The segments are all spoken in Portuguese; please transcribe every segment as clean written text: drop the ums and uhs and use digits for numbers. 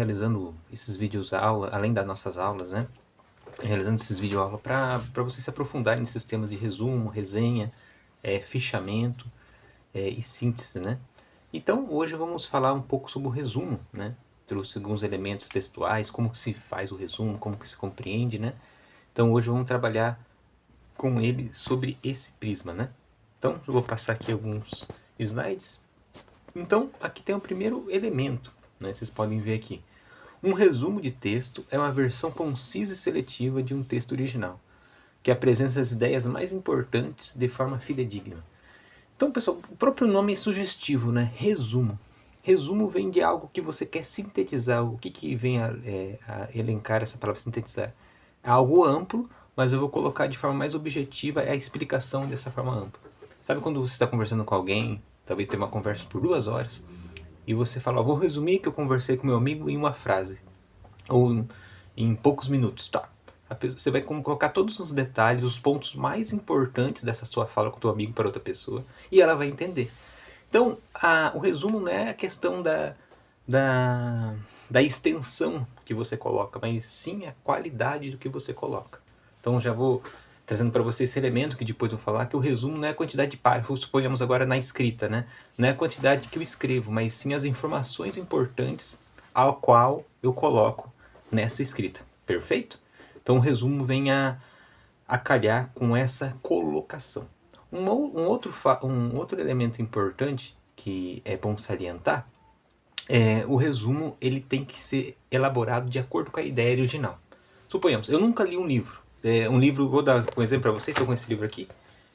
realizando esses vídeos aula, além das nossas aulas, né? Realizando esses vídeos aula para você se aprofundar nesses temas de resumo, resenha, fichamento e síntese, né? Então, hoje vamos falar um pouco sobre o resumo, né? Trouxe alguns elementos textuais, como que se faz o resumo, como que se compreende, né? Então, hoje vamos trabalhar com ele sobre esse prisma, né? Então, eu vou passar aqui alguns slides. Então, aqui tem o primeiro elemento, né? Vocês podem ver aqui. Um resumo de texto é uma versão concisa e seletiva de um texto original, que apresenta as ideias mais importantes de forma fidedigna. Então, pessoal, o próprio nome é sugestivo, né? Resumo. Resumo vem de algo que você quer sintetizar. O que vem a elencar essa palavra sintetizar? É algo amplo, mas eu vou colocar de forma mais objetiva a explicação dessa forma ampla. Sabe quando você está conversando com alguém, talvez tenha uma conversa por 2 horas, e você fala, vou resumir que eu conversei com meu amigo em uma frase, ou em poucos minutos, tá? Você vai colocar todos os detalhes, os pontos mais importantes dessa sua fala com o teu amigo para outra pessoa, e ela vai entender. Então, o resumo não é a questão da extensão que você coloca, mas sim a qualidade do que você coloca. Então, já vou trazendo para você esse elemento que depois eu vou falar, que o resumo não é a quantidade de páginas, suponhamos agora na escrita, né? Não é a quantidade que eu escrevo, mas sim as informações importantes ao qual eu coloco nessa escrita. Perfeito? Então, o resumo vem a calhar com essa colocação. Um outro elemento importante que é bom salientar o resumo ele tem que ser elaborado de acordo com a ideia original. Suponhamos, eu nunca li um livro. Vou dar um exemplo para vocês, estou com esse livro aqui.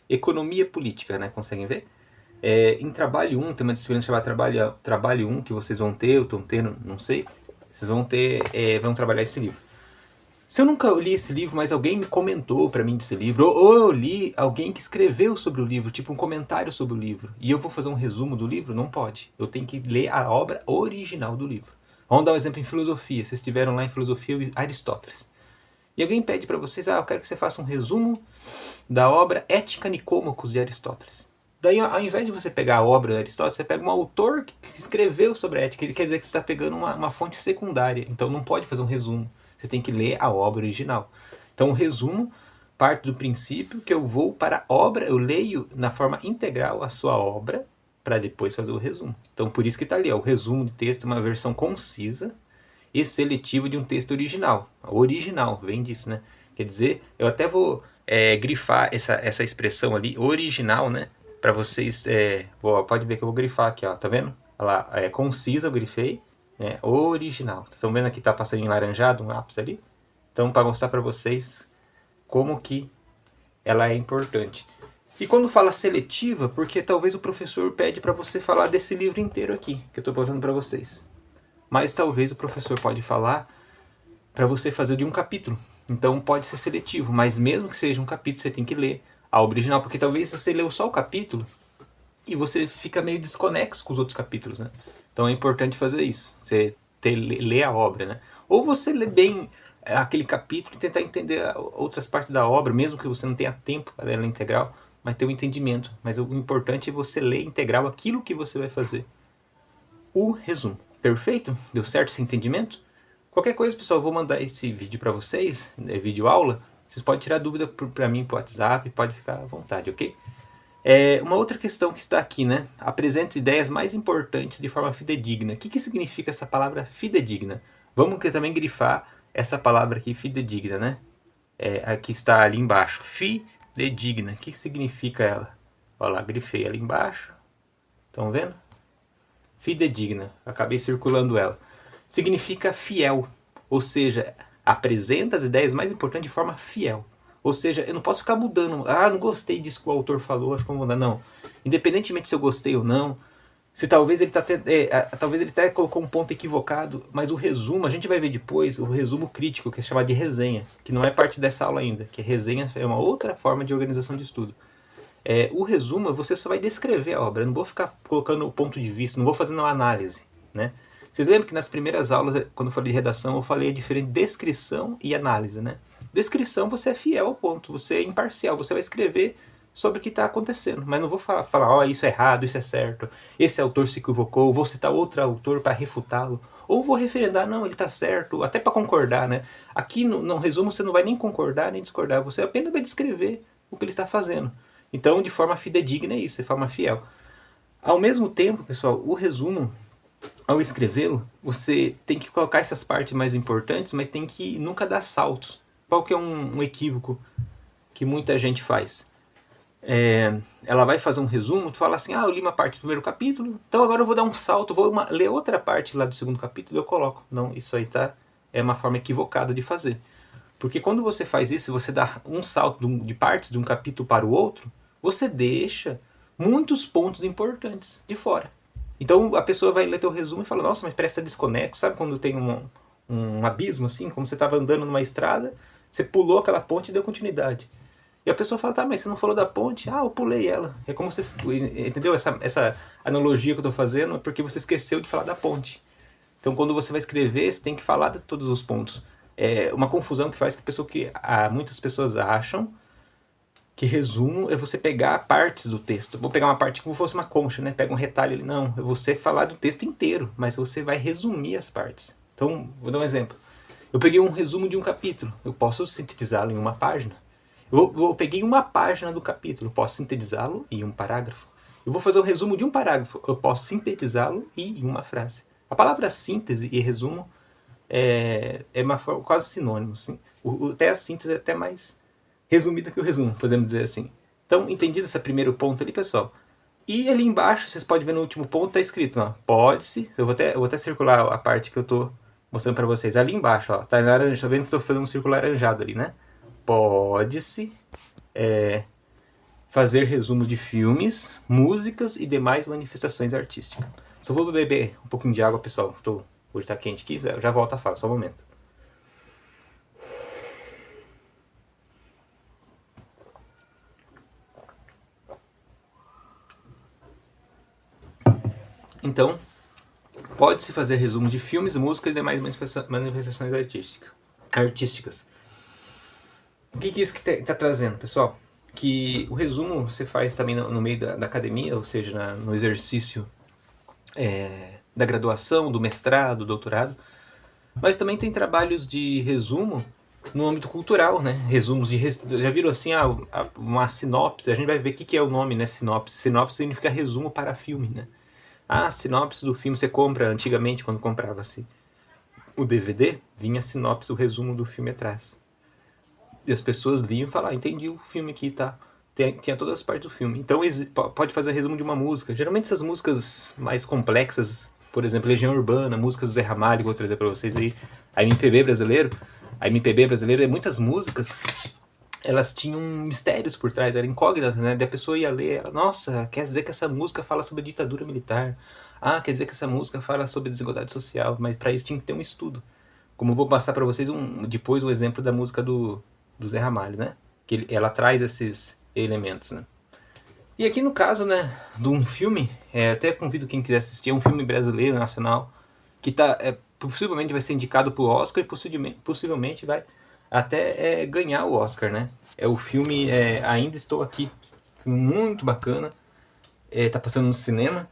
Economia Política, né? Conseguem ver? Em trabalho 1, tem uma disciplina chamada trabalho 1, que vocês vão ter, eu estou tendo, não sei. Vocês vão trabalhar esse livro. Se eu nunca li esse livro, mas alguém me comentou para mim desse livro, ou eu li alguém que escreveu sobre o livro, tipo um comentário sobre o livro, e eu vou fazer um resumo do livro, não pode. Eu tenho que ler a obra original do livro. Vamos dar um exemplo em filosofia. Vocês estiveram lá em filosofia Aristóteles. E alguém pede para vocês, eu quero que você faça um resumo da obra Ética Nicômacos de Aristóteles. Daí, ao invés de você pegar a obra de Aristóteles, você pega um autor que escreveu sobre a ética. Ele quer dizer que você está pegando uma fonte secundária. Então não pode fazer um resumo. Você tem que ler a obra original. Então o resumo parte do princípio que eu vou para a obra, eu leio na forma integral a sua obra, para depois fazer o resumo. Então por isso que está ali, o resumo de texto é uma versão concisa e seletiva de um texto original. Original, vem disso, né? Quer dizer, eu até vou grifar essa expressão ali, original, né? Para vocês, pode ver que eu vou grifar aqui, ó, tá vendo? Olha lá, concisa eu grifei, né? Original. Vocês estão vendo aqui, tá passando em laranjado um lápis ali? Então, para mostrar para vocês como que ela é importante. E quando fala seletiva, porque talvez o professor pede para você falar desse livro inteiro aqui, que eu estou botando para vocês. Mas talvez o professor pode falar para você fazer de um capítulo. Então pode ser seletivo, mas mesmo que seja um capítulo, você tem que ler a obra original, porque talvez você leu só o capítulo e você fica meio desconexo com os outros capítulos, né? Então é importante fazer isso, você ler a obra, né? Ou você lê bem aquele capítulo e tentar entender outras partes da obra, mesmo que você não tenha tempo para ler ela integral, mas ter um entendimento. Mas o importante é você ler integral aquilo que você vai fazer. O resumo. Perfeito? Deu certo esse entendimento? Qualquer coisa, pessoal, eu vou mandar esse vídeo para vocês, vídeo aula. Vocês podem tirar dúvida para mim pro WhatsApp, pode ficar à vontade, ok? Uma outra questão que está aqui, né? Apresenta ideias mais importantes de forma fidedigna. O que significa essa palavra fidedigna? Vamos também grifar essa palavra aqui, fidedigna, né? Aqui está ali embaixo. Fidedigna. O que significa ela? Olha lá, grifei ali embaixo. Estão vendo? Fidedigna. Acabei circulando ela. Significa fiel. Ou seja, apresenta as ideias mais importantes de forma fiel. Ou seja, eu não posso ficar mudando. Não gostei disso que o autor falou, acho que vou mudar. Não. Independentemente se eu gostei ou não, se talvez ele até colocou um ponto equivocado, mas o resumo, a gente vai ver depois, o resumo crítico, que é chamado de resenha, que não é parte dessa aula ainda, que resenha é uma outra forma de organização de estudo. O resumo, você só vai descrever a obra, eu não vou ficar colocando o ponto de vista, não vou fazendo uma análise, né? Vocês lembram que nas primeiras aulas, quando eu falei de redação, eu falei a diferença de descrição e análise, né? Descrição, você é fiel ao ponto, você é imparcial, você vai escrever sobre o que está acontecendo. Mas não vou falar, ó, isso é errado, isso é certo, esse autor se equivocou, vou citar outro autor para refutá-lo, ou vou referendar, não, ele está certo, até para concordar, né? Aqui no resumo você não vai nem concordar nem discordar, você apenas vai descrever o que ele está fazendo. Então, de forma fidedigna é isso, de forma fiel. Ao mesmo tempo, pessoal, o resumo, ao escrevê-lo, você tem que colocar essas partes mais importantes, mas tem que nunca dar saltos. Qual que é um equívoco que muita gente faz? Ela vai fazer um resumo, tu fala assim, eu li uma parte do primeiro capítulo, então agora eu vou dar um salto, vou ler outra parte lá do segundo capítulo e eu coloco. Não, isso aí é uma forma equivocada de fazer. Porque quando você faz isso, você dá um salto de partes de um capítulo para o outro, você deixa muitos pontos importantes de fora. Então a pessoa vai ler teu resumo e fala, nossa, mas parece desconexo. Sabe quando tem um abismo assim, como você estava andando numa estrada, você pulou aquela ponte e deu continuidade. E a pessoa fala, tá, mas você não falou da ponte? Eu pulei ela. É como você, entendeu? Essa analogia que eu estou fazendo é porque você esqueceu de falar da ponte. Então quando você vai escrever, você tem que falar de todos os pontos. É uma confusão que faz que muitas pessoas acham que resumo é você pegar partes do texto. Vou pegar uma parte como se fosse uma concha, né? Pega um retalho ali. Não, é você falar do texto inteiro, mas você vai resumir as partes. Então, vou dar um exemplo. Eu peguei um resumo de um capítulo. Eu posso sintetizá-lo em uma página. Eu peguei uma página do capítulo. Eu posso sintetizá-lo em um parágrafo. Eu vou fazer um resumo de um parágrafo. Eu posso sintetizá-lo em uma frase. A palavra síntese e resumo é uma forma quase sinônimo. Assim. Até a síntese é até mais resumida que o resumo, podemos dizer assim. Então, entendido esse primeiro ponto ali, pessoal. E ali embaixo, vocês podem ver no último ponto, está escrito, ó, pode-se, eu vou até circular a parte que eu estou mostrando para vocês. Ali embaixo, ó, tá em laranja, tá vendo que eu estou fazendo um círculo laranjado ali, né? Pode-se fazer resumo de filmes, músicas e demais manifestações artísticas. Só vou beber um pouquinho de água, pessoal. Hoje tá quente aqui, eu já volto a falar, só um momento. Então, pode-se fazer resumo de filmes, músicas e demais manifestações artísticas. O que isso que está trazendo, pessoal? Que o resumo você faz também no meio da academia, ou seja, no exercício da graduação, do mestrado, do doutorado, mas também tem trabalhos de resumo no âmbito cultural, né? Resumos já viram assim, uma sinopse, a gente vai ver o que é o nome, né? Sinopse. Sinopse significa resumo para filme, né? A sinopse do filme você compra antigamente, quando comprava-se o DVD, vinha a sinopse, o resumo do filme atrás. E as pessoas liam e falavam, entendi o filme aqui, tá? Tinha todas as partes do filme. Então pode fazer resumo de uma música. Geralmente essas músicas mais complexas, por exemplo, Legião Urbana, músicas do Zé Ramalho, que eu vou trazer pra vocês aí, a MPB brasileira, muitas músicas, elas tinham mistérios por trás, eram incógnitas, né? Da pessoa ia ler, nossa, quer dizer que essa música fala sobre a ditadura militar. Quer dizer que essa música fala sobre a desigualdade social, mas para isso tinha que ter um estudo. Como eu vou passar para vocês depois um exemplo da música do Zé Ramalho, né? Que ela traz esses elementos, né? E aqui no caso, né, de um filme, até convido quem quiser assistir, é um filme brasileiro, nacional, que possivelmente vai ser indicado para o Oscar e possivelmente vai até ganhar o Oscar, né? É o filme Ainda Estou Aqui, filme muito bacana, tá passando no cinema,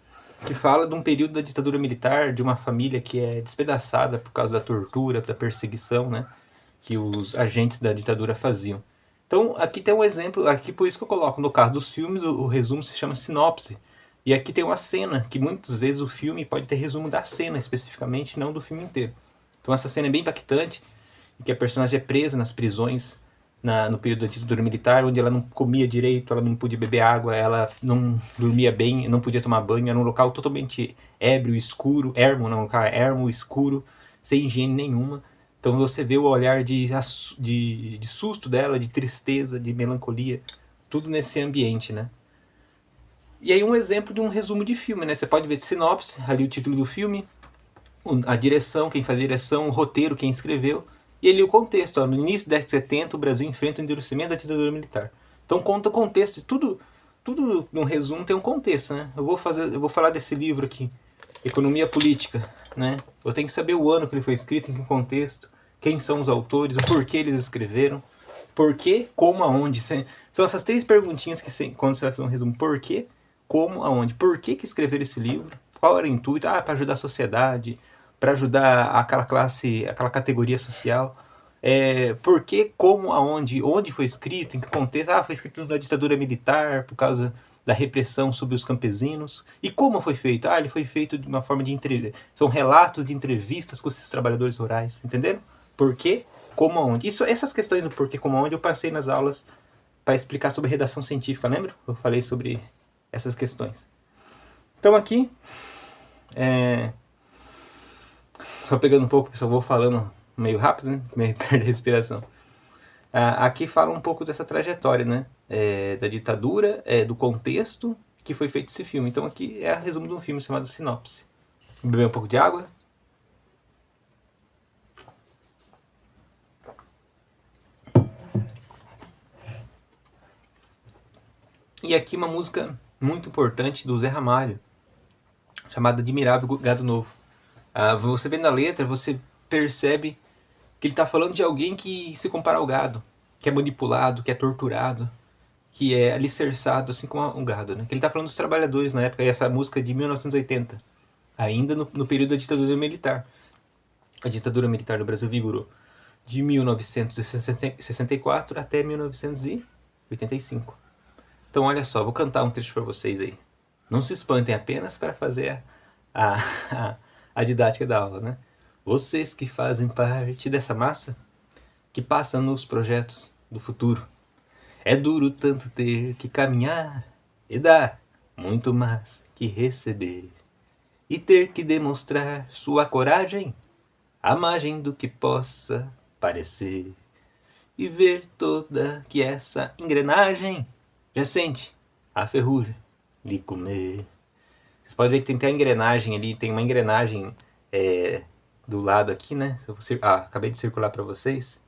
que fala de um período da ditadura militar, de uma família que é despedaçada por causa da tortura, da perseguição, né, que os agentes da ditadura faziam. Então aqui tem um exemplo, aqui por isso que eu coloco, no caso dos filmes, o resumo se chama sinopse. E aqui tem uma cena, que muitas vezes o filme pode ter resumo da cena especificamente, não do filme inteiro. Então essa cena é bem impactante, em que a personagem é presa nas prisões, no período da ditadura militar, onde ela não comia direito, ela não podia beber água, ela não dormia bem, não podia tomar banho, era um local totalmente ébrio, escuro, ermo, escuro, sem higiene nenhuma. Então você vê o olhar de susto dela, de tristeza, de melancolia, tudo nesse ambiente, né? E aí um exemplo de um resumo de filme, né? Você pode ver de sinopse, ali o título do filme, a direção, quem faz a direção, o roteiro, quem escreveu, e ali o contexto. No início da década de 70, o Brasil enfrenta o endurecimento da ditadura militar. Então conta o contexto, tudo no resumo tem um contexto, né? Eu vou falar desse livro aqui, Economia Política, né? Eu tenho que saber o ano que ele foi escrito, em que contexto, quem são os autores, o porquê eles escreveram. Por quê, como, aonde. São essas 3 perguntinhas que quando você vai fazer um resumo. Por quê, como, aonde. Por que escrever esse livro? Qual era o intuito? Para ajudar a sociedade, para ajudar aquela classe, aquela categoria social. Por que, como, aonde. Onde foi escrito, em que contexto. Foi escrito na ditadura militar, por causa da repressão sobre os campesinos. E como foi feito? Ele foi feito de uma forma de entrevista. São relatos de entrevistas com esses trabalhadores rurais. Entenderam? Por quê? Como, aonde. Essas questões do porquê, como, aonde, eu passei nas aulas para explicar sobre redação científica, lembra? Eu falei sobre essas questões. Então aqui, só pegando um pouco, pessoal, vou falando meio rápido, né? Meio perder a respiração. Aqui fala um pouco dessa trajetória, né? Da ditadura, do contexto que foi feito esse filme. Então aqui é o resumo de um filme chamado Sinopse. Vou beber um pouco de água. E aqui uma música muito importante do Zé Ramalho, chamada Admirável Gado Novo. Você vendo a letra, você percebe que ele está falando de alguém que se compara ao gado, que é manipulado, que é torturado, que é alicerçado, assim como um gado, né? Que ele está falando dos trabalhadores na época, e essa música é de 1980, ainda no período da ditadura militar. A ditadura militar no Brasil vigorou de 1964 até 1985. Então olha só, vou cantar um trecho para vocês aí. Não se espantem, apenas para fazer a didática da aula, né? Vocês que fazem parte dessa massa que passa nos projetos do futuro. É duro tanto ter que caminhar e dar muito mais que receber. E ter que demonstrar sua coragem à margem do que possa parecer. E ver toda que essa engrenagem já sente a ferrugem lhe comer. Vocês podem ver que tem até a engrenagem ali, tem uma engrenagem do lado aqui, né? Acabei de circular para vocês.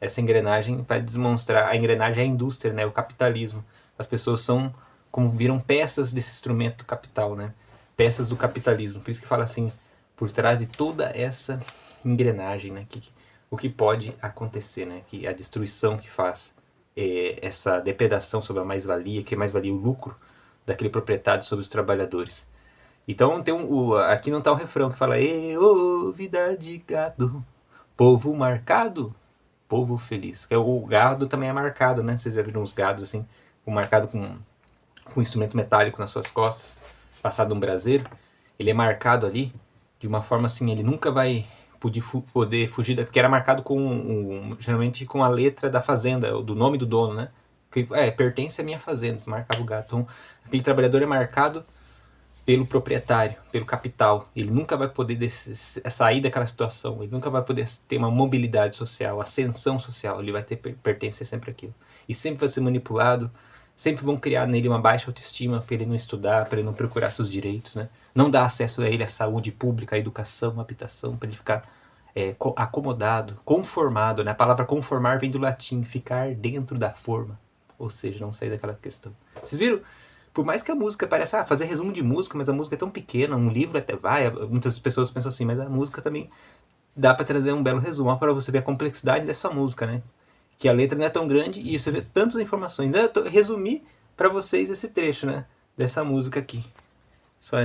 Essa engrenagem vai demonstrar, a engrenagem é a indústria, né? O capitalismo. As pessoas viram peças desse instrumento do capital, né? Peças do capitalismo. Por isso que fala assim, por trás de toda essa engrenagem, né? O que pode acontecer, né? Que a destruição que faz essa depredação sobre a mais-valia, que é mais-valia o lucro daquele proprietário sobre os trabalhadores. Então aqui não está o refrão que fala vida de gado, povo marcado, povo feliz. O gado também é marcado, né? Vocês já viram uns gados assim, marcado com um instrumento metálico nas suas costas, passado um braseiro. Ele é marcado ali de uma forma assim, ele nunca vai poder fugir, porque era marcado geralmente com a letra da fazenda, do nome do dono, né? Que pertence à minha fazenda, marcava o gado. Então, aquele trabalhador é marcado pelo proprietário, pelo capital. Ele nunca vai poder sair daquela situação, ele nunca vai poder ter uma mobilidade social, ascensão social, ele vai pertencer sempre àquilo. E sempre vai ser manipulado, sempre vão criar nele uma baixa autoestima para ele não estudar, para ele não procurar seus direitos, né? Não dar acesso a ele à saúde pública, à educação, à habitação, para ele ficar acomodado, conformado, né? A palavra conformar vem do latim, ficar dentro da forma, ou seja, não sair daquela questão. Vocês viram? Por mais que a música pareça fazer resumo de música, mas a música é tão pequena, um livro até vai, muitas pessoas pensam assim, mas a música também dá para trazer um belo resumo, para você ver a complexidade dessa música, né? Que a letra não é tão grande e você vê tantas informações. Eu resumi para vocês esse trecho, né? Dessa música aqui. Só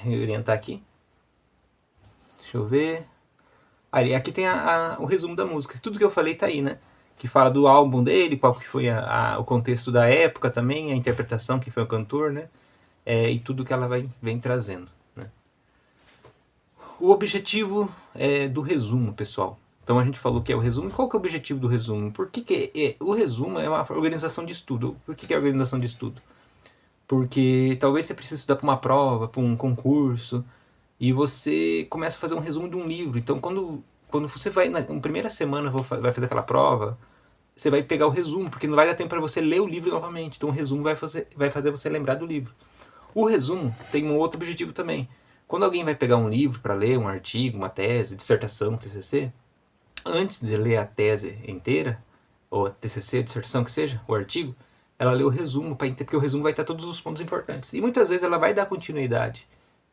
orientar aqui. Deixa eu ver. Aqui tem o resumo da música. Tudo que eu falei tá aí, né? Que fala do álbum dele, qual que foi o contexto da época também, a interpretação, que foi o cantor, né? E tudo que ela vem trazendo, né? O objetivo do resumo, pessoal. Então a gente falou que é o resumo. Qual que é o objetivo do resumo? Por que o resumo é uma organização de estudo? Por que é organização de estudo? Porque talvez você precise estudar para uma prova, para um concurso, e você começa a fazer um resumo de um livro. Então quando você vai na primeira semana vai fazer aquela prova, você vai pegar o resumo, porque não vai dar tempo para você ler o livro novamente. Então o resumo vai fazer você lembrar do livro. O resumo tem um outro objetivo também. Quando alguém vai pegar um livro para ler, um artigo, uma tese, dissertação, TCC, antes de ler a tese inteira, ou a TCC, a dissertação que seja, o artigo, ela lê o resumo, porque o resumo vai estar todos os pontos importantes. E muitas vezes ela vai dar continuidade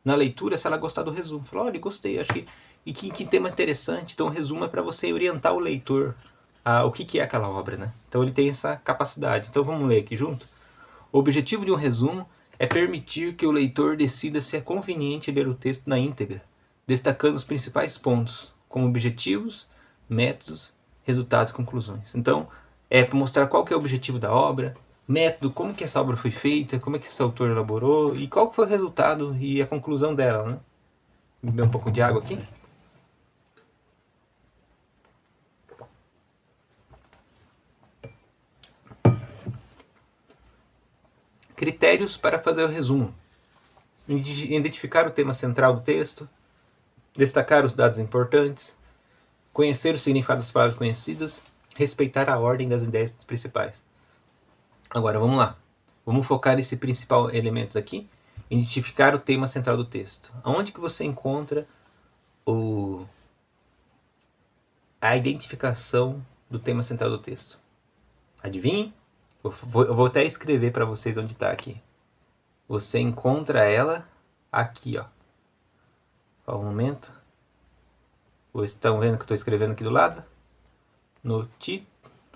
na leitura se ela gostar do resumo. Fala, olha, gostei, acho que... E que tema interessante. Então o resumo é para você orientar o leitor o que é aquela obra, né? Então ele tem essa capacidade. Então vamos ler aqui junto. O objetivo de um resumo é permitir que o leitor decida se é conveniente ler o texto na íntegra, destacando os principais pontos, como objetivos, métodos, resultados e conclusões. Então, é para mostrar qual que é o objetivo da obra, método, como que essa obra foi feita, como é que esse autor elaborou e qual que foi o resultado e a conclusão dela, né? Vou beber um pouco de água aqui. Critérios para fazer o resumo. Identificar o tema central do texto, destacar os dados importantes, conhecer o significado das palavras conhecidas, respeitar a ordem das ideias principais. Agora, vamos lá. Vamos focar nesse principal elementos aqui. Identificar o tema central do texto. Aonde que você encontra a identificação do tema central do texto? Adivinhe? Eu vou até escrever para vocês onde está aqui. Você encontra ela aqui, ó. Só um momento. Vocês estão vendo que eu estou escrevendo aqui do lado? No título.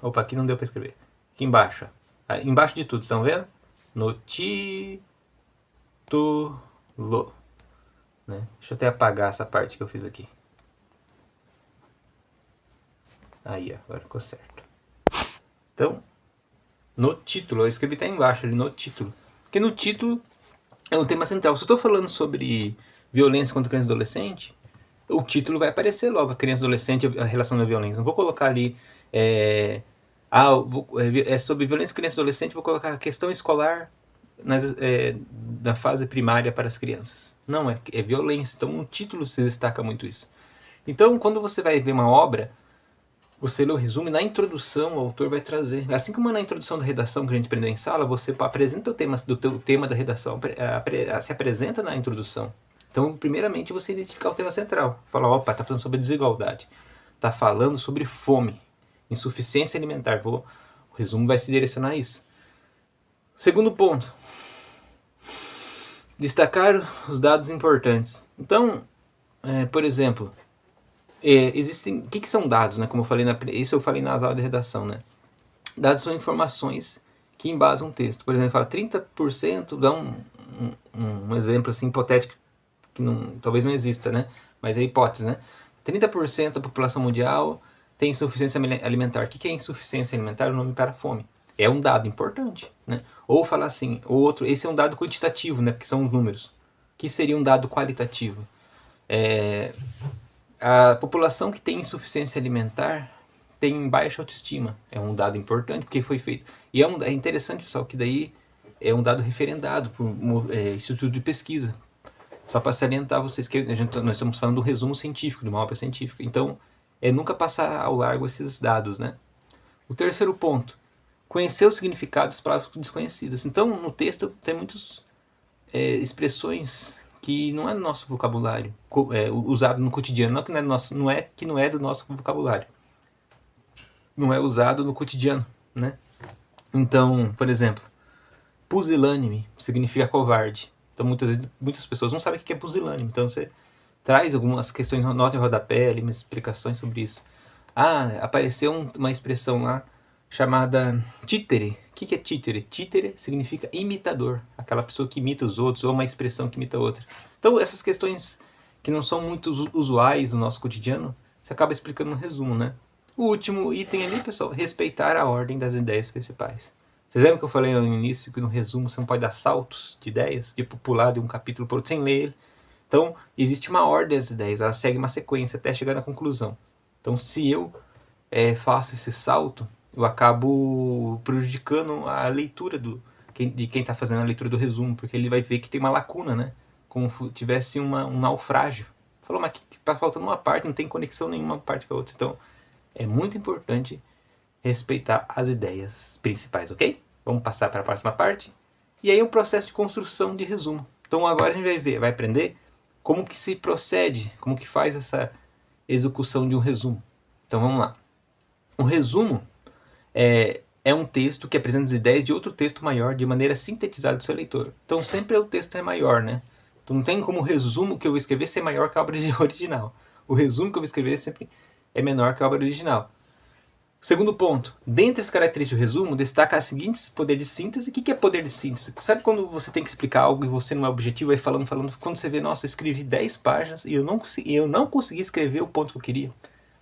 Opa, aqui não deu para escrever. Aqui embaixo. Ó. Embaixo de tudo, estão vendo? No título. Né? Deixa eu até apagar essa parte que eu fiz aqui. Aí, ó, agora ficou certo. Então, no título, eu escrevi até embaixo ali, no título. Porque no título é o tema central. Se eu estou falando sobre violência contra criança e adolescente, o título vai aparecer logo, a criança e adolescente, a relação da violência. Não vou colocar ali, é sobre violência criança e adolescente, vou colocar a questão escolar na fase primária para as crianças. Não, é violência. Então, no título se destaca muito isso. Então, quando você vai ver uma obra, você lê o resumo e na introdução o autor vai trazer. Assim como na introdução da redação que a gente aprendeu em sala, você apresenta o tema da redação, se apresenta na introdução. Então, primeiramente, você identificar o tema central. Fala, opa, tá falando sobre desigualdade. Tá falando sobre fome, insuficiência alimentar. O resumo vai se direcionar a isso. Segundo ponto. Destacar os dados importantes. Então, por exemplo, existem... O que são dados, né? Como eu falei, isso eu falei nas aulas de redação, né? Dados são informações que embasam um texto. Por exemplo, fala 30%, dá um exemplo assim hipotético, que talvez não exista, né? Mas é hipótese, né? 30% da população mundial tem insuficiência alimentar. O que é insuficiência alimentar? É o nome para fome. É um dado importante, né? Ou falar assim, esse é um dado quantitativo, né? Porque são os números. O que seria um dado qualitativo? A população que tem insuficiência alimentar tem baixa autoestima. É um dado importante, porque foi feito. E é interessante, pessoal, que daí é um dado referendado por instituto de pesquisa. Só para salientar vocês que nós estamos falando do resumo científico, de uma obra científica. Então, nunca passar ao largo esses dados, né? O terceiro ponto, conhecer o significado das palavras desconhecidas. Então, no texto tem muitas expressões que não é do nosso vocabulário, usado no cotidiano, não que não é do nosso vocabulário. Não é usado no cotidiano, né? Então, por exemplo, pusilânime significa covarde. Então, muitas pessoas não sabem o que é pusilânime. Então, você traz algumas questões, nota em rodapé, ali, umas explicações sobre isso. Apareceu uma expressão lá chamada títere. O que é títere? Títere significa imitador. Aquela pessoa que imita os outros, ou uma expressão que imita outra. Então, essas questões que não são muito usuais no nosso cotidiano, você acaba explicando no resumo, né? O último item ali, pessoal, respeitar a ordem das ideias principais. Vocês lembram que eu falei no início que no resumo você não pode dar saltos de ideias, tipo pular de um capítulo para outro sem ler ele? Então, existe uma ordem das ideias, ela segue uma sequência até chegar na conclusão. Então, se eu faço esse salto, eu acabo prejudicando a leitura de quem está fazendo a leitura do resumo, porque ele vai ver que tem uma lacuna, né? Como se tivesse um naufrágio. Falou, mas que está faltando uma parte, não tem conexão nenhuma parte com a outra. Então, é muito importante respeitar as ideias principais, ok? Vamos passar para a próxima parte. E aí é um processo de construção de resumo. Então agora a gente vai aprender como que se procede, como que faz essa execução de um resumo. Então vamos lá. Um resumo é um texto que apresenta as ideias de outro texto maior de maneira sintetizada do seu leitor. Então sempre o texto é maior, né? Então não tem como o resumo que eu vou escrever ser maior que a obra original. O resumo que eu vou escrever sempre é menor que a obra original. Segundo ponto, dentre as características do resumo, destaca as seguintes poderes de síntese. O que é poder de síntese? Sabe quando você tem que explicar algo e você não é objetivo, vai falando, quando você vê, nossa, eu escrevi 10 páginas e eu não consegui escrever o ponto que eu queria.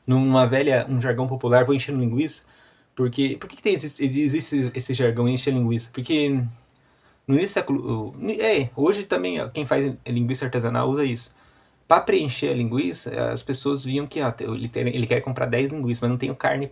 Um jargão popular, vou enchendo linguiça. Por que existe esse jargão encher linguiça? Porque no início do século... hoje também quem faz linguiça artesanal usa isso. Para preencher a linguiça, as pessoas viam que ele quer comprar 10 linguiças, mas não tem carne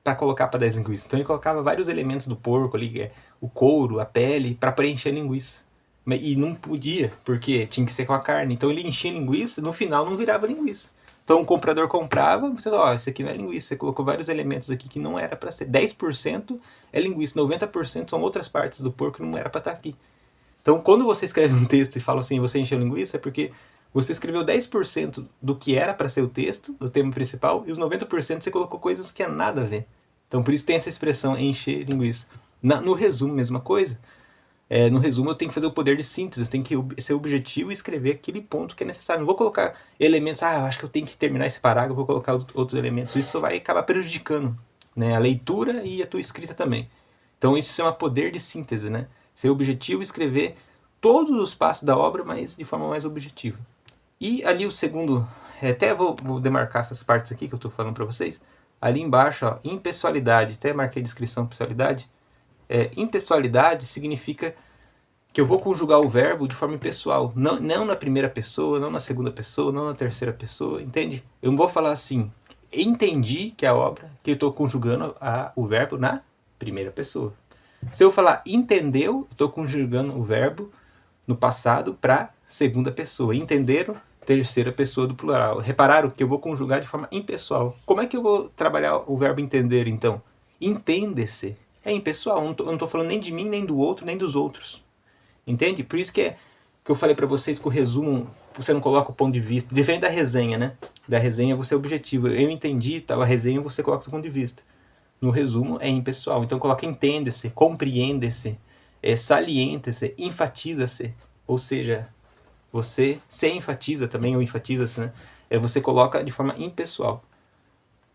para colocar para 10 linguiças. Então ele colocava vários elementos do porco ali, o couro, a pele, para preencher a linguiça. E não podia, porque tinha que ser com a carne. Então ele enchia a linguiça, no final não virava linguiça. Então o comprador comprava, isso aqui não é linguiça, você colocou vários elementos aqui que não era para ser. 10% é linguiça, 90% são outras partes do porco que não era para estar aqui. Então quando você escreve um texto e fala assim, você encheu linguiça, é porque você escreveu 10% do que era para ser o texto, do tema principal, e os 90% você colocou coisas que tinha nada a ver. Então por isso tem essa expressão, encher linguiça. No resumo, mesma coisa. No resumo eu tenho que fazer o poder de síntese, eu tenho que ser objetivo e escrever aquele ponto que é necessário. Não vou colocar elementos, eu acho que eu tenho que terminar esse parágrafo, vou colocar outros elementos. Isso vai acabar prejudicando, né, a leitura e a tua escrita também. Então isso se chama poder de síntese, né? Ser objetivo e escrever todos os passos da obra, mas de forma mais objetiva. E ali o segundo, até vou demarcar essas partes aqui que eu estou falando para vocês. Ali embaixo, ó, impessoalidade, até marquei a descrição pessoalidade. Impessoalidade significa que eu vou conjugar o verbo de forma impessoal. Não na primeira pessoa, não na segunda pessoa, não na terceira pessoa, entende? Eu não vou falar assim, entendi que é a obra, que eu estou conjugando o verbo na primeira pessoa. Se eu falar entendeu, eu estou conjugando o verbo no passado para segunda pessoa. Entenderam? Terceira pessoa do plural. Repararam que eu vou conjugar de forma impessoal. Como é que eu vou trabalhar o verbo entender, então? Entende-se. É impessoal. Eu não estou falando nem de mim, nem do outro, nem dos outros. Entende? Por isso que eu falei para vocês que o resumo, você não coloca o ponto de vista. Diferente da resenha, né? Da resenha você é objetivo. Eu entendi, a resenha você coloca o ponto de vista. No resumo é impessoal. Então coloca entende-se, compreende-se, salienta-se, enfatiza-se. Ou seja, você se enfatiza também, ou enfatiza-se, né? Você coloca de forma impessoal.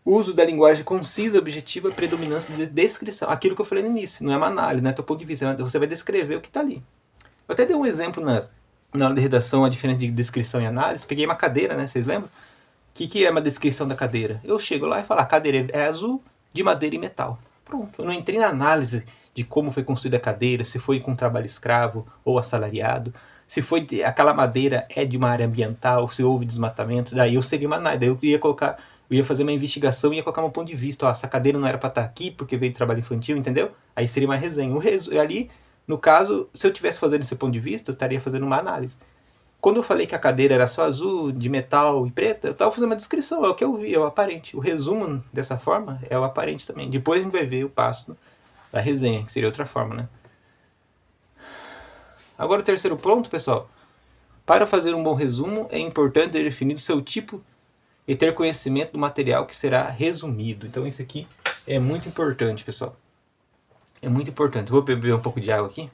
O uso da linguagem concisa, objetiva, predominância de descrição. Aquilo que eu falei no início, não é uma análise, não é teu ponto de vista, você vai descrever o que está ali. Eu até dei um exemplo na hora de redação, a diferença de descrição e análise. Peguei uma cadeira, né? Vocês lembram? O que é uma descrição da cadeira? Eu chego lá e falo, a cadeira é azul, de madeira e metal. Pronto, eu não entrei na análise de como foi construída a cadeira, se foi com trabalho escravo ou assalariado, se foi aquela madeira é de uma área ambiental, se houve desmatamento, daí eu seria uma análise, daí eu ia fazer uma investigação e ia colocar um ponto de vista, essa cadeira não era para estar aqui porque veio de trabalho infantil, entendeu? Aí seria uma resenha. Ali, no caso, se eu estivesse fazendo esse ponto de vista, eu estaria fazendo uma análise. Quando eu falei que a cadeira era só azul, de metal e preta, eu estava fazendo uma descrição, é o que eu vi, é o aparente. O resumo dessa forma é o aparente também. Depois a gente vai ver o passo da resenha, que seria outra forma, né? Agora o terceiro ponto, pessoal. Para fazer um bom resumo, é importante ter definido o seu tipo e ter conhecimento do material que será resumido. Então isso aqui é muito importante, pessoal. É muito importante. Vou beber um pouco de água aqui.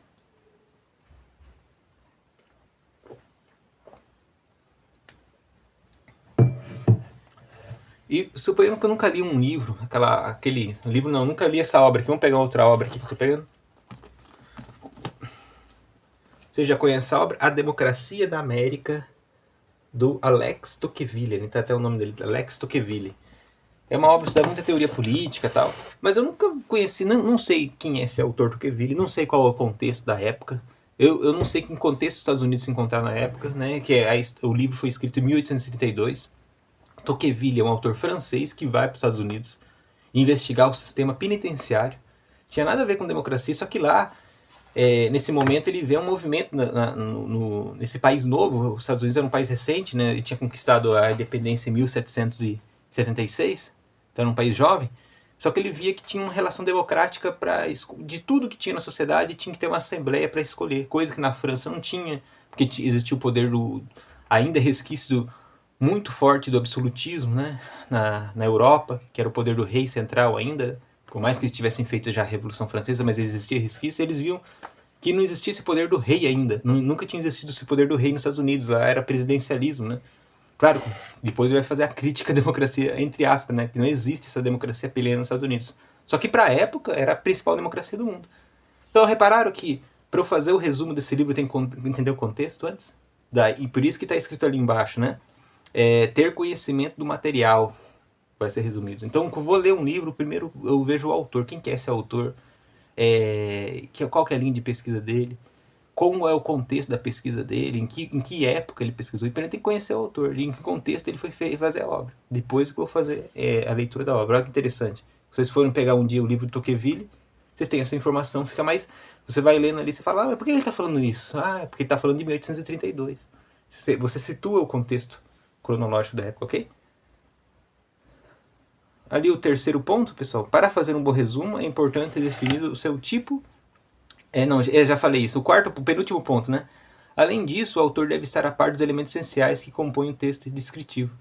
E suponhamos que eu nunca li um livro, nunca li essa obra aqui. Vamos pegar outra obra aqui que eu tô pegando. Você já conhece a obra? A Democracia da América, do Alex Tocqueville. Tem até o nome dele, Alex Tocqueville. É uma obra que dá muita teoria política e tal. Mas eu nunca conheci, não sei quem é esse autor Tocqueville, não sei qual é o contexto da época. Eu não sei que contexto os Estados Unidos se encontraram na época, né? O livro foi escrito em 1832. Tocqueville é um autor francês que vai para os Estados Unidos investigar o sistema penitenciário. Tinha nada a ver com democracia, só que lá, nesse momento, ele vê um movimento nesse país novo. Os Estados Unidos era um país recente, né? Ele tinha conquistado a independência em 1776, então era um país jovem. Só que ele via que tinha uma relação democrática de tudo que tinha na sociedade, tinha que ter uma assembleia para escolher, coisa que na França não tinha, porque existia o poder ainda resquício muito forte do absolutismo, né? Na Europa, que era o poder do rei central ainda, por mais que eles tivessem feito já a Revolução Francesa, mas existia resquício, eles viam que não existia esse poder do rei ainda, nunca tinha existido esse poder do rei nos Estados Unidos, lá era presidencialismo, né? Claro, depois ele vai fazer a crítica à democracia, entre aspas, né? Que não existe essa democracia plena nos Estados Unidos. Só que para a época era a principal democracia do mundo. Então repararam que para eu fazer o resumo desse livro tem que entender o contexto antes? E por isso que está escrito ali embaixo, né? Ter conhecimento do material vai ser resumido. Então, eu vou ler um livro, primeiro eu vejo o autor, quem que é esse autor, qual que é a linha de pesquisa dele, como é o contexto da pesquisa dele, em que época ele pesquisou. E primeiro tem que conhecer o autor, e em que contexto ele foi fazer a obra. Depois que eu vou fazer a leitura da obra. Olha que interessante. Se vocês forem pegar um dia o livro de Tocqueville, vocês têm essa informação, fica mais... Você vai lendo ali, você fala, mas por que ele está falando isso? É porque ele está falando de 1832. Você situa o contexto cronológico da época, ok? Ali o terceiro ponto, pessoal, para fazer um bom resumo é importante ter definido o seu tipo... já falei isso. O penúltimo ponto, né? Além disso, o autor deve estar a par dos elementos essenciais que compõem o texto descritivo.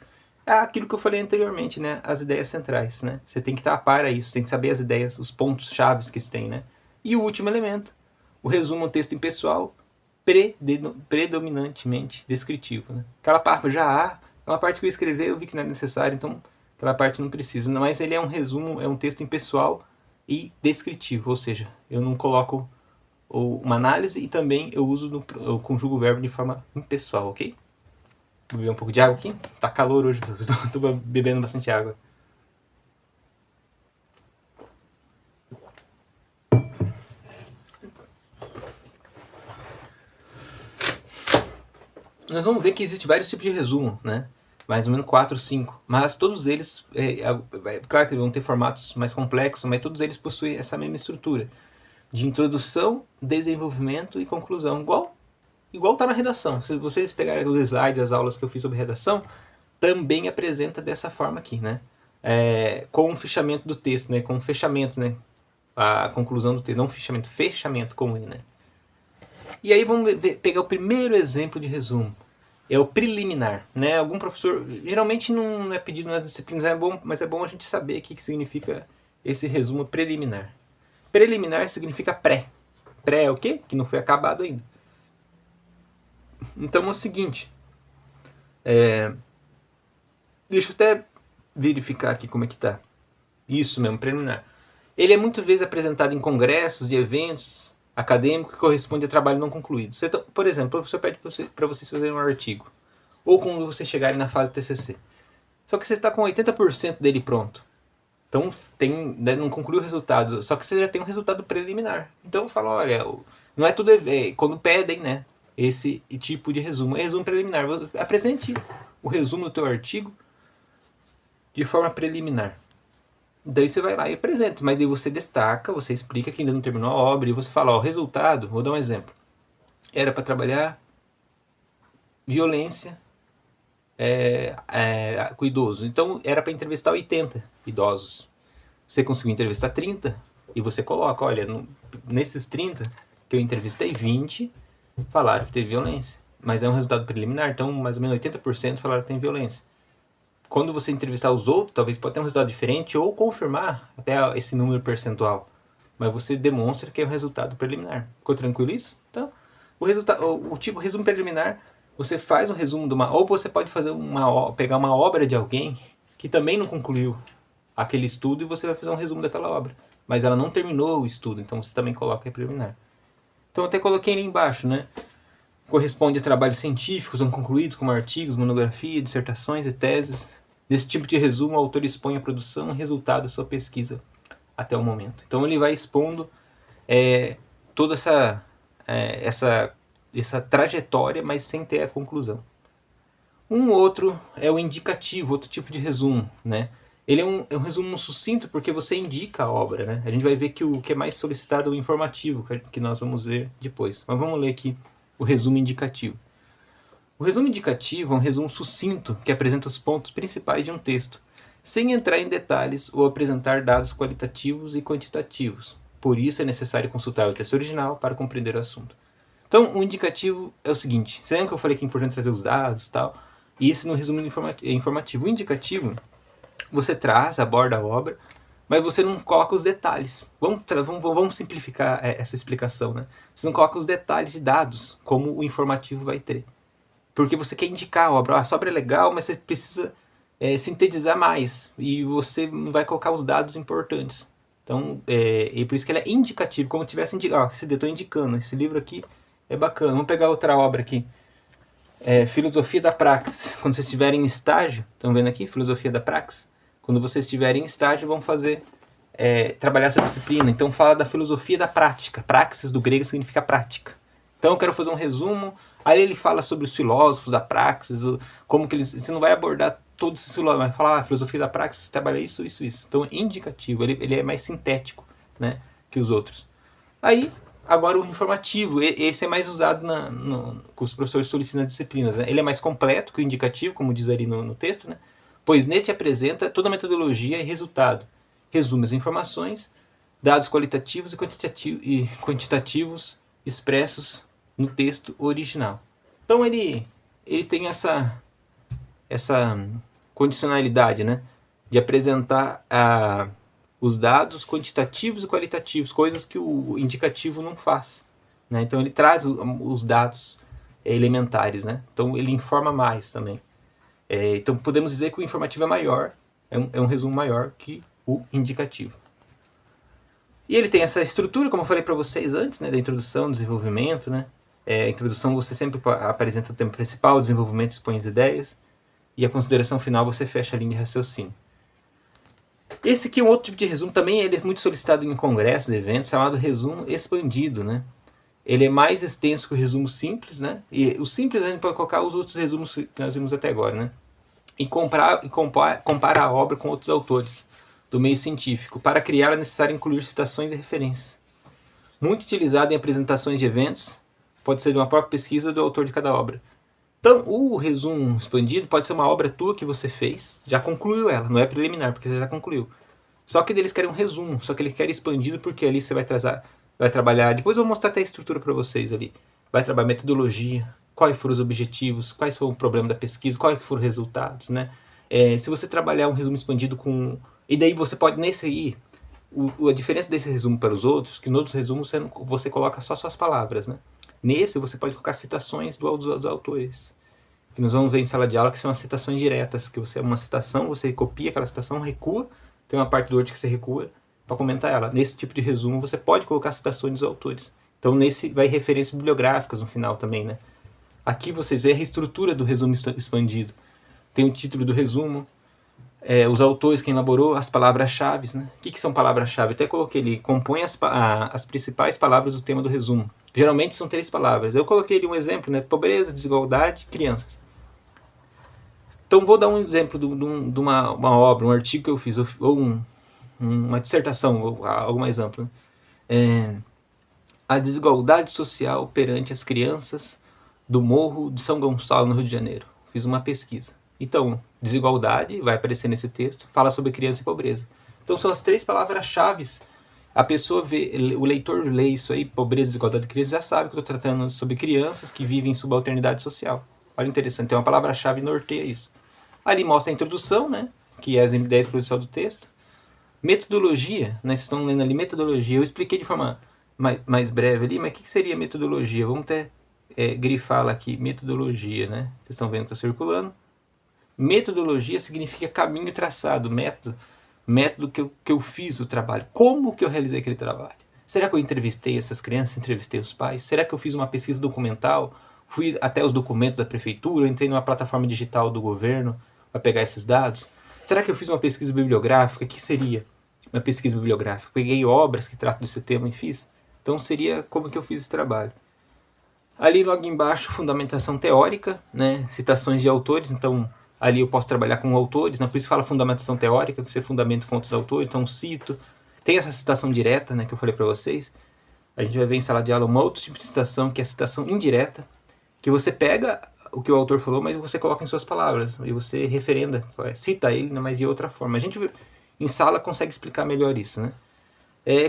É aquilo que eu falei anteriormente, né? As ideias centrais, né? Você tem que estar a par a isso, tem que saber as ideias, os pontos chaves que se tem, né? E o último elemento, o resumo é um texto impessoal predominantemente descritivo, né? Aquela parte já há, é uma parte que eu escrevi, eu vi que não é necessário, então aquela parte não precisa. Mas ele é um resumo, é um texto impessoal e descritivo, ou seja, eu não coloco uma análise e também eu conjugo o verbo de forma impessoal, ok? Vou beber um pouco de água aqui. Tá calor hoje, estou bebendo bastante água. Nós vamos ver que existem vários tipos de resumo, né? Mais ou menos 4, 5. Mas todos eles, claro que vão ter formatos mais complexos, mas todos eles possuem essa mesma estrutura de introdução, desenvolvimento e conclusão, igual tá na redação. Se vocês pegarem os slides, as aulas que eu fiz sobre redação, também apresenta dessa forma aqui, né? Com o fechamento do texto, né? Com o fechamento, né? A conclusão do texto, não fechamento com ele, né? E aí vamos pegar o primeiro exemplo de resumo. É o preliminar, né? Algum professor, geralmente não é pedido nas disciplinas, mas é bom a gente saber o que significa esse resumo preliminar. Preliminar significa pré. Pré é o quê? Que não foi acabado ainda. Então é o seguinte. Deixa eu até verificar aqui como é que tá. Isso mesmo, preliminar. Ele é muitas vezes apresentado em congressos e eventos acadêmicos que corresponde a trabalho não concluído. Por exemplo, o professor pede para vocês fazerem um artigo. Ou quando vocês chegarem na fase TCC. Só que você está com 80% dele pronto. Então não concluiu o resultado. Só que você já tem um resultado preliminar. Então eu falo, olha, não é tudo... quando pedem, né? Esse tipo de resumo. É resumo preliminar. Apresente o resumo do teu artigo de forma preliminar. Daí você vai lá e apresenta, mas aí você destaca, você explica que ainda não terminou a obra e você fala, ó, o resultado, vou dar um exemplo. Era para trabalhar violência com idoso. Então era para entrevistar 80 idosos. Você conseguiu entrevistar 30 e você coloca, olha, nesses 30 que eu entrevistei, 20 falaram que teve violência. Mas é um resultado preliminar, então mais ou menos 80% falaram que tem violência. Quando você entrevistar os outros, talvez pode ter um resultado diferente ou confirmar até esse número percentual. Mas você demonstra que é um resultado preliminar. Ficou tranquilo isso? Então, o tipo resumo preliminar, você faz um resumo de uma... Ou você pode fazer pegar uma obra de alguém que também não concluiu aquele estudo e você vai fazer um resumo daquela obra. Mas ela não terminou o estudo, então você também coloca preliminar. Então eu até coloquei ali embaixo, né? Corresponde a trabalhos científicos não concluídos, como artigos, monografia, dissertações e teses. Nesse tipo de resumo, o autor expõe a produção e resultado da sua pesquisa até o momento. Então ele vai expondo toda essa trajetória, mas sem ter a conclusão. Um outro é o indicativo, outro tipo de resumo, né? Ele é um resumo sucinto porque você indica a obra, né? A gente vai ver que o que é mais solicitado é o informativo, que nós vamos ver depois. Mas vamos ler aqui o resumo indicativo. O resumo indicativo é um resumo sucinto que apresenta os pontos principais de um texto, sem entrar em detalhes ou apresentar dados qualitativos e quantitativos. Por isso é necessário consultar o texto original para compreender o assunto. Então, o indicativo é o seguinte. Você lembra que eu falei que é importante trazer os dados e tal? E esse no resumo informativo. O indicativo, você aborda a obra, mas você não coloca os detalhes. Vamos simplificar essa explicação, né? Você não coloca os detalhes de dados, como o informativo vai ter. porque você quer indicar a obra. Essa obra é legal, mas você precisa sintetizar mais, e você não vai colocar os dados importantes. Então, e por isso que ele é indicativo, como se tivesse indicado. Esse eu estou indicando, esse livro aqui é bacana. Vamos pegar outra obra aqui. Filosofia da Praxis. Quando vocês estiverem em estágio, estão vendo aqui? Filosofia da Praxis. Quando vocês estiverem em estágio, vão fazer trabalhar essa disciplina. Então fala da filosofia da prática. Praxis do grego significa prática. Então eu quero fazer um resumo. Aí ele fala sobre os filósofos da praxis, como que eles... Você não vai abordar todos esses filósofos, vai falar, a filosofia da praxis trabalha isso, isso, isso. Então é indicativo, ele é mais sintético, né, que os outros. Aí, agora o informativo, esse é mais usado com os professores solicitam nas disciplinas. Né? Ele é mais completo que o indicativo, como diz ali no texto, né? Pois neste apresenta toda a metodologia e resultado. Resume as informações, dados qualitativos e quantitativos expressos no texto original. Então ele tem essa condicionalidade, né, de apresentar os dados quantitativos e qualitativos, coisas que o indicativo não faz. Né? Então ele traz os dados elementares, né? Então ele informa mais também. Então podemos dizer que o informativo é maior, é um resumo maior que o indicativo. E ele tem essa estrutura, como eu falei para vocês antes, né, da introdução, desenvolvimento, né? A introdução você sempre apresenta o tema principal, o desenvolvimento expõe as ideias, e a consideração final você fecha a linha de raciocínio. Esse aqui é um outro tipo de resumo, também ele é muito solicitado em congressos, eventos, chamado resumo expandido, né? Ele é mais extenso que o resumo simples, né? E o simples a gente pode colocar os outros resumos que nós vimos até agora, né? E compara a obra com outros autores do meio científico. Para criar é necessário incluir citações e referências. Muito utilizado em apresentações de eventos, pode ser de uma própria pesquisa do autor de cada obra. Então, o resumo expandido pode ser uma obra tua que você fez, já concluiu ela, não é preliminar, porque você já concluiu. Só que eles querem um resumo, só que ele quer expandido porque ali você vai trabalhar, depois eu vou mostrar até a estrutura para vocês ali. Vai trabalhar metodologia, quais foram os objetivos, quais foram o problema da pesquisa, quais foram os resultados, né? Se você trabalhar um resumo expandido com... E daí você pode, nesse aí, a diferença desse resumo para os outros, que nos outros resumos você coloca só suas palavras, né? Nesse você pode colocar citações dos autores. Que nós vamos ver em sala de aula que são as citações diretas, que você uma citação, você copia aquela citação, recua, tem uma parte do Word que você recua para comentar ela. Nesse tipo de resumo você pode colocar citações dos autores. Então nesse vai referências bibliográficas no final também, né? Aqui vocês veem a estrutura do resumo expandido. Tem o título do resumo, os autores, quem elaborou, as palavras-chave, né? O que são palavras-chave? Até coloquei ali, compõe as principais palavras do tema do resumo. Geralmente são 3 palavras. Eu coloquei ali um exemplo, né? Pobreza, desigualdade, crianças. Então vou dar um exemplo de uma obra, um artigo que eu fiz, ou uma dissertação, ou algo mais amplo. Né? A desigualdade social perante as crianças do Morro de São Gonçalo, no Rio de Janeiro. Fiz uma pesquisa. Então, desigualdade, vai aparecer nesse texto, fala sobre criança e pobreza. Então são as 3 palavras-chave. A pessoa vê, o leitor lê isso aí, pobreza, desigualdade de crianças, já sabe que eu estou tratando sobre crianças que vivem em subalternidade social. Olha, interessante, tem uma palavra-chave norteia isso. Ali mostra a introdução, né, que é as ideias de produção do texto. Metodologia, né, vocês estão lendo ali metodologia, eu expliquei de forma mais breve ali, mas o que seria metodologia? Vamos até grifá-la aqui, metodologia, né, vocês estão vendo que está circulando. Metodologia significa caminho traçado, método que eu fiz o trabalho. Como que eu realizei aquele trabalho? Será que eu entrevistei essas crianças, entrevistei os pais? Será que eu fiz uma pesquisa documental? Fui até os documentos da prefeitura, entrei numa plataforma digital do governo para pegar esses dados? Será que eu fiz uma pesquisa bibliográfica? O que seria uma pesquisa bibliográfica? Peguei obras que tratam desse tema e fiz? Então seria como que eu fiz esse trabalho. Ali logo embaixo, fundamentação teórica, né? Citações de autores, então... Ali eu posso trabalhar com autores, né? Por isso fala fundamentação teórica, que você fundamenta com outros autores, então cito. Tem essa citação direta, né, que eu falei para vocês. A gente vai ver em sala de aula um outro tipo de citação, que é a citação indireta, que você pega o que o autor falou, mas você coloca em suas palavras, e você referenda, cita ele, né, mas de outra forma. A gente em sala consegue explicar melhor isso, né?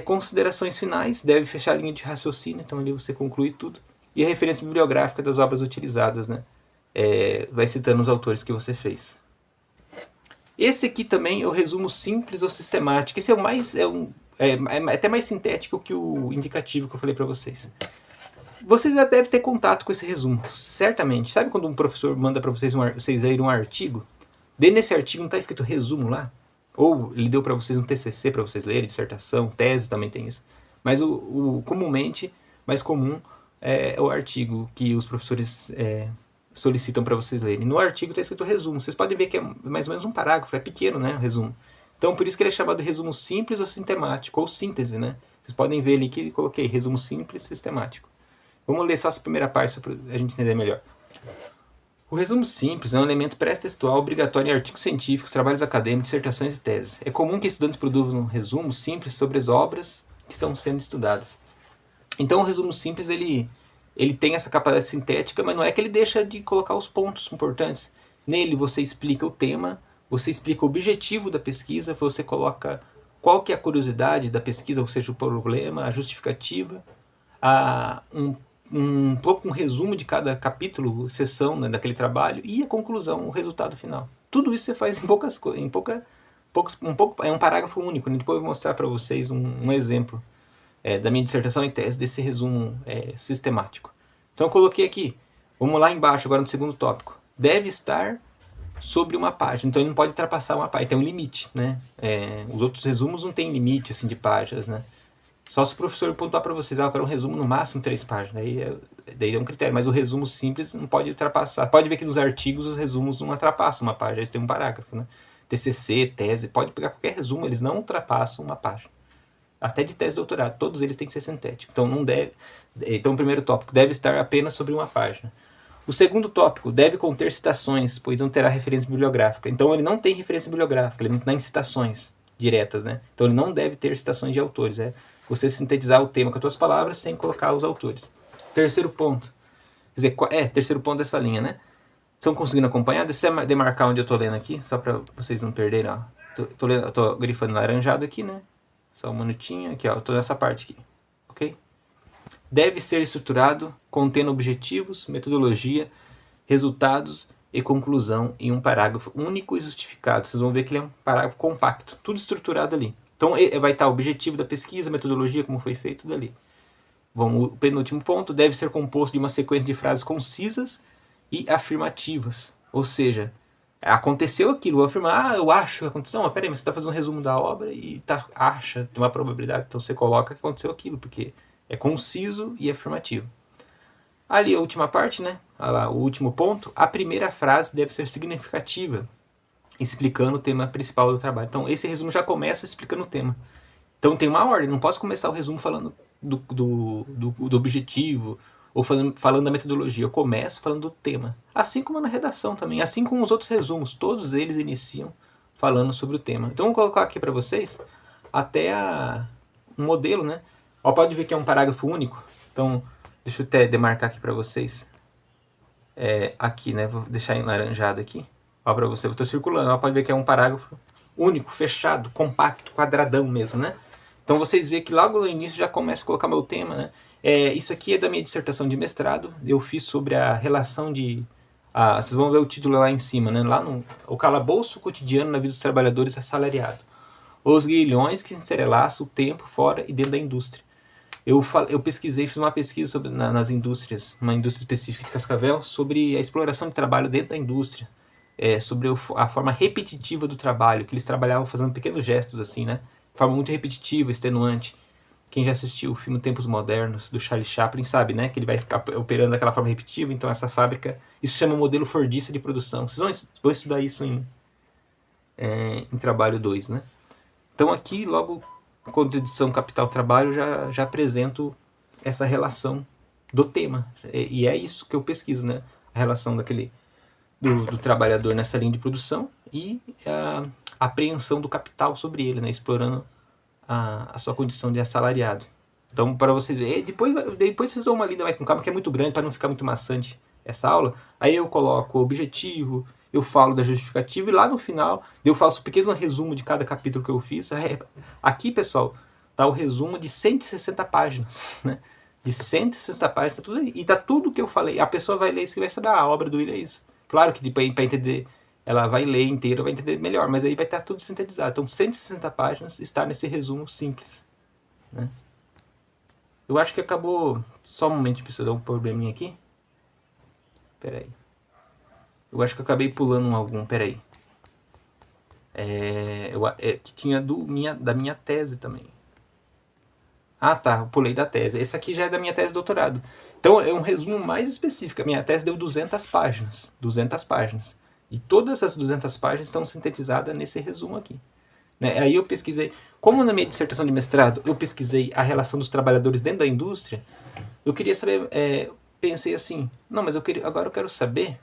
Considerações finais, deve fechar a linha de raciocínio, então ali você conclui tudo. E a referência bibliográfica das obras utilizadas, né? Vai citando os autores que você fez. Esse aqui também é o resumo simples ou sistemático. Esse é até mais sintético que o indicativo que eu falei para vocês. Vocês já devem ter contato com esse resumo, certamente. Sabe quando um professor manda para vocês lerem um artigo? Dentro desse artigo não está escrito resumo lá? Ou ele deu para vocês um TCC para vocês lerem, dissertação, tese também tem isso. Mas comumente, mais comum é o artigo que os professores solicitam para vocês lerem. No artigo está escrito resumo. Vocês podem ver que é mais ou menos um parágrafo, é pequeno, né, o resumo. Então, por isso que ele é chamado de resumo simples ou sistemático, ou síntese, né? Vocês podem ver ali que coloquei resumo simples sistemático. Vamos ler só essa primeira parte para a gente entender melhor. O resumo simples é um elemento pré-textual obrigatório em artigos científicos, trabalhos acadêmicos, dissertações e teses. É comum que estudantes produzam resumos simples sobre as obras que estão sendo estudadas. Então, o resumo simples ele tem essa capacidade sintética, mas não é que ele deixa de colocar os pontos importantes. Nele você explica o tema, você explica o objetivo da pesquisa, você coloca qual que é a curiosidade da pesquisa, ou seja, o problema, a justificativa, um pouco um resumo de cada capítulo, sessão, né, daquele trabalho e a conclusão, o resultado final. Tudo isso você faz é um parágrafo único. Né? Depois eu vou mostrar para vocês um exemplo da minha dissertação e tese desse resumo sistemático. Então eu coloquei aqui, vamos lá embaixo agora no segundo tópico. Deve estar sobre uma página, então ele não pode ultrapassar uma página, tem um limite, né? Os outros resumos não tem limite assim de páginas, né? Só se o professor pontuar para vocês, eu quero um resumo no máximo 3 páginas, daí é um critério, mas o resumo simples não pode ultrapassar. Pode ver que nos artigos os resumos não ultrapassam uma página, eles têm um parágrafo, né? TCC, tese, pode pegar qualquer resumo, eles não ultrapassam uma página. Até de tese de doutorado, todos eles têm que ser sintéticos. Então não deve. Então o primeiro tópico deve estar apenas sobre uma página. O segundo tópico deve conter citações, pois não terá referência bibliográfica. Então ele não tem referência bibliográfica, ele não tem citações diretas, né? Então ele não deve ter citações de autores. Você sintetizar o tema com as suas palavras sem colocar os autores. Terceiro ponto. Quer dizer, terceiro ponto dessa linha, né? Estão conseguindo acompanhar? Deixa eu demarcar onde eu estou lendo aqui, só para vocês não perderem. Ó. Tô grifando laranjado aqui, né? Só um minutinho. Aqui, ó. Estou nessa parte aqui. Ok? Deve ser estruturado contendo objetivos, metodologia, resultados e conclusão em um parágrafo único e justificado. Vocês vão ver que ele é um parágrafo compacto. Tudo estruturado ali. Então vai estar o objetivo da pesquisa, metodologia, como foi feito, tudo ali. Bom, o penúltimo ponto deve ser composto de uma sequência de frases concisas e afirmativas. Ou seja, aconteceu aquilo, eu afirmar, eu acho que aconteceu. Não, mas peraí, mas você está fazendo um resumo da obra e acha, tem uma probabilidade, então você coloca que aconteceu aquilo, porque é conciso e afirmativo. Ali a última parte, né? Lá, o último ponto, a primeira frase deve ser significativa, explicando o tema principal do trabalho. Então esse resumo já começa explicando o tema. Então tem uma ordem, não posso começar o resumo falando do objetivo, ou falando da metodologia. Eu começo falando do tema. Assim como na redação também, assim como os outros resumos, todos eles iniciam falando sobre o tema. Então vou colocar aqui para vocês até um modelo, né? Ó, pode ver que é um parágrafo único. Então, deixa eu até demarcar aqui para vocês. Aqui, né? Vou deixar em laranjado aqui. Ó, para você, eu estou circulando. Ó, pode ver que é um parágrafo único, fechado, compacto, quadradão mesmo, né? Então vocês veem que logo no início já começa a colocar meu tema, né? Isso aqui é da minha dissertação de mestrado. Eu fiz sobre a relação de... vocês vão ver o título lá em cima, né? Lá no o calabouço cotidiano na vida dos trabalhadores assalariados. Os grilhões que entrelaçam o tempo fora e dentro da indústria. Eu pesquisei, fiz uma pesquisa sobre, nas indústrias, uma indústria específica de Cascavel, sobre a exploração de trabalho dentro da indústria. Sobre a forma repetitiva do trabalho, que eles trabalhavam fazendo pequenos gestos assim, né? De forma muito repetitiva, extenuante. Quem já assistiu o filme Tempos Modernos, do Charlie Chaplin, sabe, né? Que ele vai ficar operando daquela forma repetitiva. Então essa fábrica, isso chama modelo fordista de produção. Vocês vão estudar isso em trabalho 2, né? Então aqui, logo, com a edição Capital Trabalho, já apresento essa relação do tema. E é isso que eu pesquiso, né? A relação do trabalhador nessa linha de produção e a apreensão do capital sobre ele, né? Explorando a sua condição de assalariado. Então, para vocês verem, depois vocês dão uma lida mais com calma, que é muito grande, para não ficar muito maçante essa aula. Aí eu coloco o objetivo, eu falo da justificativa, e lá no final eu faço um pequeno resumo de cada capítulo que eu fiz. Aqui, pessoal, tá o resumo de 160 páginas, né? De 160 páginas, tudo aí. E tá tudo que eu falei. A pessoa vai ler isso e vai saber, a obra do Will é isso. Claro que para entender, ela vai ler inteiro, vai entender melhor, mas aí vai estar tudo sintetizado. Então, 160 páginas está nesse resumo simples, né? Eu acho que acabou... Só um momento, preciso dar um probleminha aqui. Pera aí. Eu acho que eu acabei pulando algum, pera aí. Que tinha da minha tese também. Ah, tá, eu pulei da tese. Esse aqui já é da minha tese de doutorado. Então, é um resumo mais específico. A minha tese deu 200 páginas. 200 páginas. E todas as 200 páginas estão sintetizadas nesse resumo aqui. Né? Aí eu pesquisei... Como na minha dissertação de mestrado eu pesquisei a relação dos trabalhadores dentro da indústria, eu queria saber... pensei assim, não, mas agora eu quero saber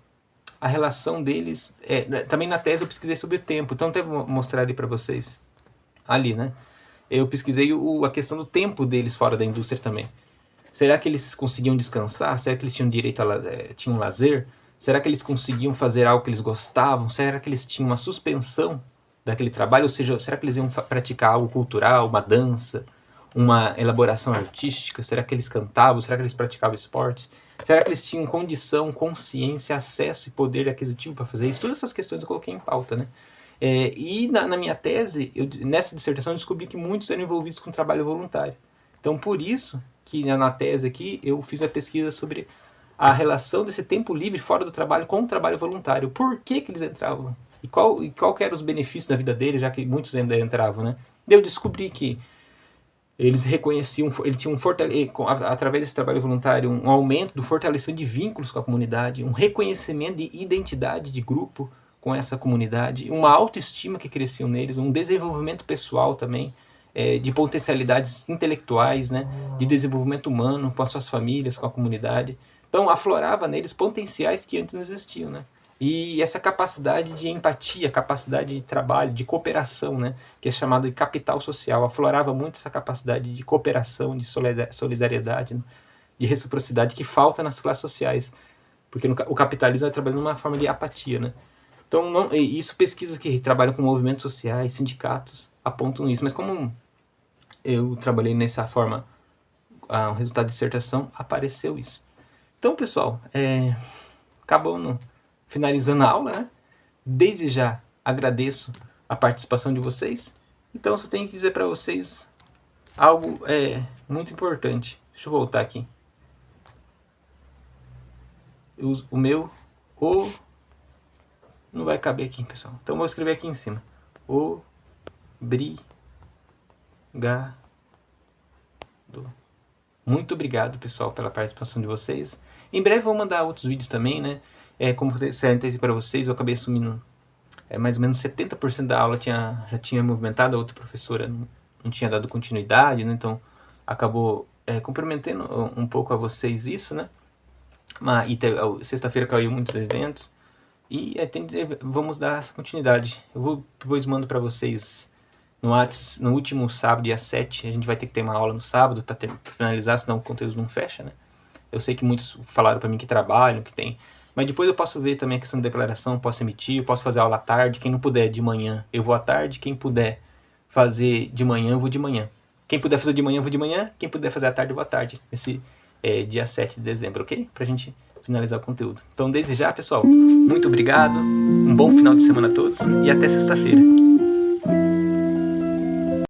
a relação deles... também na tese eu pesquisei sobre o tempo. Então, até vou mostrar ali para vocês. Ali, né? Eu pesquisei a questão do tempo deles fora da indústria também. Será que eles conseguiam descansar? Será que eles tinham direito tinham lazer? Será que eles conseguiam fazer algo que eles gostavam? Será que eles tinham uma suspensão daquele trabalho? Ou seja, será que eles iam praticar algo cultural, uma dança, uma elaboração artística? Será que eles cantavam? Será que eles praticavam esportes? Será que eles tinham condição, consciência, acesso e poder aquisitivo para fazer isso? Todas essas questões eu coloquei em pauta, né? E na minha tese, nessa dissertação, eu descobri que muitos eram envolvidos com trabalho voluntário. Então, por isso que na tese aqui, eu fiz a pesquisa sobre a relação desse tempo livre fora do trabalho com o trabalho voluntário. Por que eles entravam? E qual que eram os benefícios da vida deles, já que muitos ainda entravam, né? Daí eu descobri que eles reconheciam, eles tinham através desse trabalho voluntário, um aumento do fortalecimento de vínculos com a comunidade, um reconhecimento de identidade de grupo com essa comunidade, uma autoestima que crescia neles, um desenvolvimento pessoal também, de potencialidades intelectuais, né, de desenvolvimento humano com as suas famílias, com a comunidade. Então aflorava neles potenciais que antes não existiam, né? E essa capacidade de empatia, capacidade de trabalho, de cooperação, né, que é chamada de capital social, aflorava muito essa capacidade de cooperação, de solidariedade, né, de reciprocidade que falta nas classes sociais, porque o capitalismo vai trabalhando numa forma de apatia, né? Então, isso pesquisas que trabalham com movimentos sociais, sindicatos, apontam isso. Mas como eu trabalhei nessa forma, o resultado de dissertação, apareceu isso. Então, pessoal, acabou finalizando a aula, né? Desde já agradeço a participação de vocês. Então, eu só tenho que dizer para vocês algo muito importante. Deixa eu voltar aqui. O meu... Não vai caber aqui, pessoal. Então, vou escrever aqui em cima. Obrigado. Muito obrigado, pessoal, pela participação de vocês. Em breve vou mandar outros vídeos também, né? Como eu disse para vocês, eu acabei assumindo mais ou menos 70% da aula já tinha movimentado, a outra professora não tinha dado continuidade, né? Então acabou comprometendo um pouco a vocês isso, né? Sexta-feira caiu muitos eventos e vamos dar essa continuidade. Eu depois mando para vocês no último sábado, dia 7, a gente vai ter que ter uma aula no sábado para finalizar, senão o conteúdo não fecha, né? Eu sei que muitos falaram para mim que trabalham, que tem... Mas depois eu posso ver também a questão de declaração, posso emitir, eu posso fazer aula à tarde. Quem não puder de manhã, eu vou à tarde. Quem puder fazer de manhã, eu vou de manhã. Quem puder fazer de manhã, eu vou de manhã. Quem puder fazer à tarde, eu vou à tarde. Esse dia 7 de dezembro, ok? Pra gente finalizar o conteúdo. Então, desde já, pessoal, muito obrigado. Um bom final de semana a todos e até sexta-feira.